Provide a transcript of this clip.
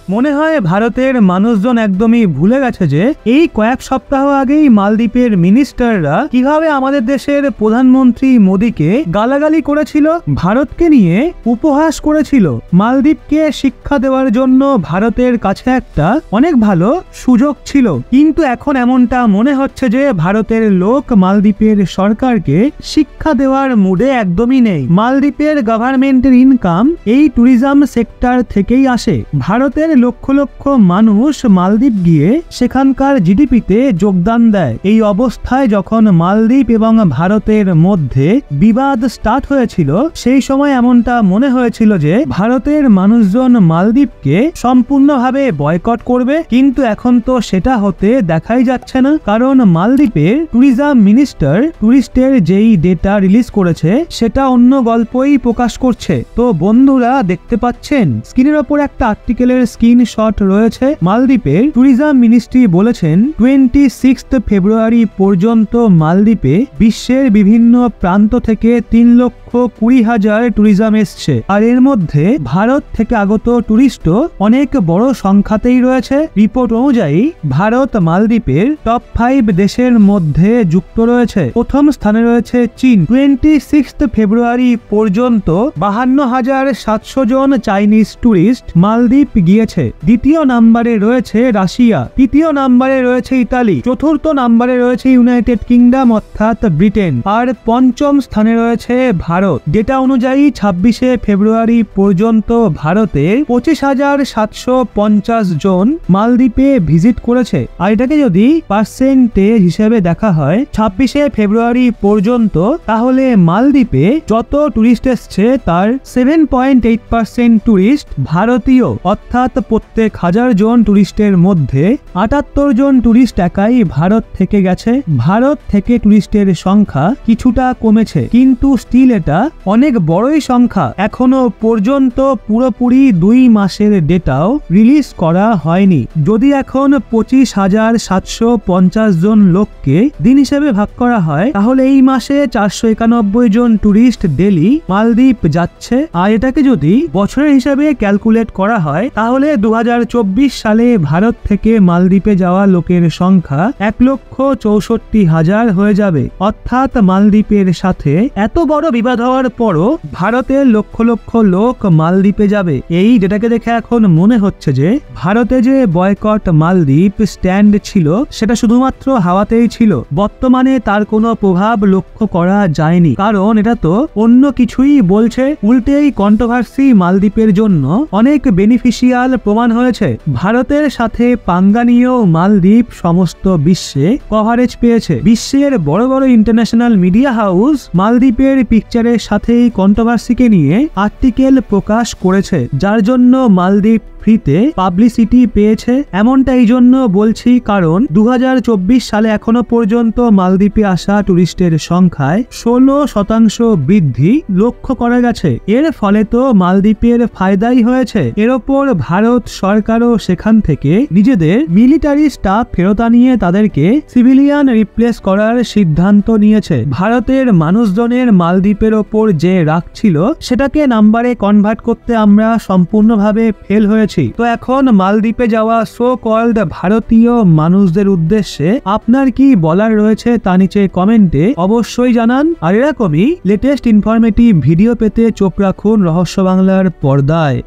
মনে হয় ভারতের মানুষজন একদমই ভুলে গেছে যে এই কয়েক সপ্তাহ আগেই মালদ্বীপের মিনিস্টাররা কিভাবে আমাদের দেশের প্রধানমন্ত্রী মোদীকে গালাগালি করেছিল, ভারতকে নিয়ে উপহাস করেছিল। মালদ্বীপকে শিক্ষা দেওয়ার জন্য ভারতের কাছে একটা অনেক ভালো সুযোগ ছিল, কিন্তু এখন এমনটা মনে হচ্ছে যে ভারতের লোক মালদ্বীপের সরকারকে শিক্ষা দেওয়ার মুডে একদমই নেই। মালদ্বীপের গভর্নমেন্টের ইনকাম এই ট্যুরিজম সেক্টর থেকেই আসে। ভারতের লক্ষ লক্ষ মানুষ মালদ্বীপ গিয়ে সেখানকার জিডিপিতে যোগদান দেয়। এই অবস্থায় যখন মালদ্বীপ এবং ভারতের মধ্যে বিবাদ স্টার্ট হয়েছিল, সেই সময় এমনটা মনে হয়েছিল যে ভারতের মানুষজন মালদ্বীপকে সম্পূর্ণভাবে বয়কট করবে, কিন্তু এখন তো সেটা হতে দেখাই যাচ্ছে না। কারণ মালদ্বীপের ট্যুরিজম মিনিস্টার টুরিস্টের যেই ডেটা রিলিজ করেছে সেটা অন্য গল্পই প্রকাশ করছে। তো বন্ধুরা দেখতে পাচ্ছেন স্ক্রিনের ওপর একটা আর্টিকেলের স্ক্রিনশট রয়েছে। মালদ্বীপের ট্যুরিজম মিনিস্ট্রি বলেছেন 26 ফেব্রুয়ারি পর্যন্ত মালদ্বীপে বিশ্বের বিভিন্ন প্রান্ত থেকে 3,20,000 ট্যুরিজম এসছে, আর এর মধ্যে ভারত থেকে আগত টুরিস্টও অনেক বড় সংখ্যাতেই রয়েছে। রিপোর্ট অনুযায়ী ভারত মালদ্বীপের টপ 5 দেশের মধ্যে যুক্ত রয়েছে। প্রথম স্থানে রয়েছে চীন। 26 ফেব্রুয়ারি পর্যন্ত 52,700 জন চাইনিজ টুরিস্ট মালদ্বীপ গিয়েছে। দ্বিতীয় নম্বরে রয়েছে রাশিয়া, তৃতীয় নম্বরে রয়েছে ইতালি, চতুর্থ নম্বরে রয়েছে ইউনাইটেড কিংডম অর্থাৎ ব্রিটেন, আর পঞ্চম স্থানে রয়েছে ভারত। ডেটা অনুযায়ী 26 ফেব্রুয়ারি পর্যন্ত ভারতে 25,750 জন মালদ্বীপে ভিজিট করেছে। আর এটাকে যদি পার্সেন্টেজ হিসেবে দেখা হয় 26 ফেব্রুয়ারি পর্যন্ত, তাহলে মালদ্বীপে যত টুরিস্ট এসছে তার 7.8% টুরিস্ট ভারতীয়, অর্থাৎ প্রত্যেক 1000 জন টুরিস্টের মধ্যে 78 জন টুরিস্ট একাই ভারত থেকে গেছে। ভারত থেকে টুরিস্টের সংখ্যা কিছুটা কমেছে, কিন্তু স্টিল এটা অনেক বড়ই সংখ্যা। এখনো পর্যন্ত পুরোপুরি 2 মাসের ডেটাও রিলিজ করা হয়নি। যদি এখন 25,750 জন লোককে দিন হিসেবে ভাগ করা হয়, তাহলে এই মাসে 491 জন টুরিস্ট ডেলি মালদ্বীপ যাচ্ছে। আর এটাকে যদি বছরের হিসাবে ক্যালকুলেট করা হয়, তাহলে 2024 সালে ভারত থেকে মালদ্বীপে যাওয়া লোকের সংখ্যা 1,64,000 হয়ে যাবে। অর্থাৎ মালদ্বীপের সাথে এত বড় বিবাদ হওয়ার পরও ভারতের লক্ষ লক্ষ লোক মালদ্বীপে যাবে। এই ডেটাকে দেখে এখন মনে হচ্ছে যে ভারতে যে বয়কট মালদ্বীপ স্ট্যান্ড ছিল সেটা শুধুমাত্র হাওয়াতেই ছিল। বর্তমানে তার কোনো প্রভাব লক্ষ্য করা যায়নি, কারণ এটা তো অন্য কিছুই বলছে। উল্টে এই কন্ট্রোভার্সি মালদ্বীপের জন্য অনেক বেনিফিশিয়াল প্রমাণ হয়েছে। ভারতের সাথে পাঙ্গা নিয়েও মালদ্বীপ সমস্ত বিশ্বে কভারেজ পেয়েছে। বিশ্বের বড় বড় ইন্টারন্যাশনাল মিডিয়া হাউস মালদ্বীপের পিকচারের সাথে কন্ট্রোভার্সিকে নিয়ে আর্টিকেল প্রকাশ করেছে, যার জন্য মালদ্বীপ ফ্রিতে পাবলিসিটি পেয়েছে। এমনটা এই জন্য বলছি কারণ 2024 সালে এখনো পর্যন্ত মালদ্বীপে আসা টুরিস্টের সংখ্যায় 16% বৃদ্ধি লক্ষ্য করা গেছে। এর ফলে তো মালদ্বীপের ফায়দাই হয়েছে। এর ওপর ভারত সরকারও সেখান থেকে নিজেদের মিলিটারি স্টাফ ফেরত আনিয়ে তাদেরকে সিভিলিয়ান রিপ্লেস করার সিদ্ধান্ত নিয়েছে। ভারতের মানুষজনের মালদ্বীপের ওপর যে রাগ ছিল সেটাকে নাম্বারে কনভার্ট করতে আমরা সম্পূর্ণভাবে ফেল হয়েছি। তো এখন মালদ্বীপে যাওয়া সো কল্ড ভারতীয় মানুষদের উদ্দেশ্যে আপনার কি বলার রয়েছে তা নিচে কমেন্টে অবশ্যই জানান। আর এরকমই লেটেস্ট ইনফরমেটিভ ভিডিও পেতে চোখ রাখুন রহস্য বাংলার পর্দায়।